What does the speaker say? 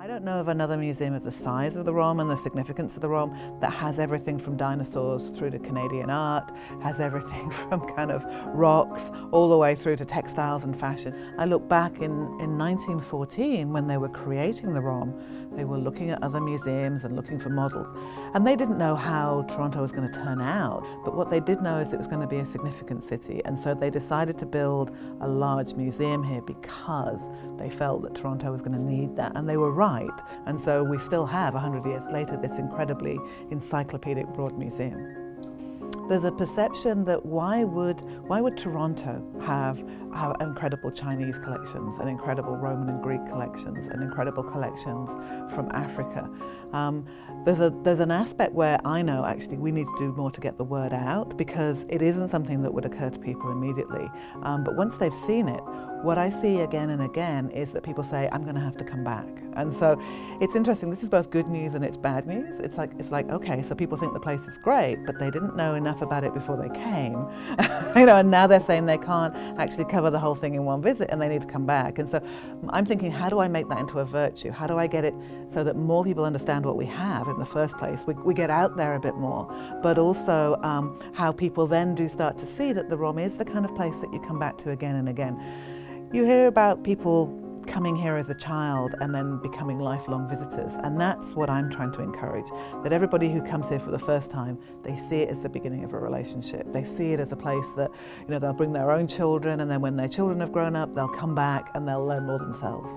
I don't know of another museum of the size of the ROM and the significance of the ROM that has everything from dinosaurs through to Canadian art, has everything from kind of rocks all the way through to textiles and fashion. I look back in 1914 when they were creating the ROM, they were looking at other museums and looking for models. And they didn't know how Toronto was going to turn out, but what they did know is it was going to be a significant city. And so they decided to build a large museum here because they felt that Toronto was going to need that. And they were right. And so we still have, 100 years later, this incredibly encyclopedic broad museum. There's a perception that why would Toronto have incredible Chinese collections and incredible Roman and Greek collections and incredible collections from Africa? There's an aspect where I know actually we need to do more to get the word out, because it isn't something that would occur to people immediately. But once they've seen it, what I see again and again is that people say, I'm going to have to come back. And so it's interesting, this is both good news and it's bad news. It's like, okay, so people think the place is great, but they didn't know enough about it before they came. And now they're saying they can't actually cover the whole thing in one visit and they need to come back. And so I'm thinking, how do I make that into a virtue? How do I get it so that more people understand what we have in the first place? We get out there a bit more, but also how people then do start to see that the ROM is the kind of place that you come back to again and again. You hear about people coming here as a child and then becoming lifelong visitors, and that's what I'm trying to encourage, that everybody who comes here for the first time, they see it as the beginning of a relationship. They see it as a place that, they'll bring their own children, and then when their children have grown up, they'll come back and they'll learn more themselves.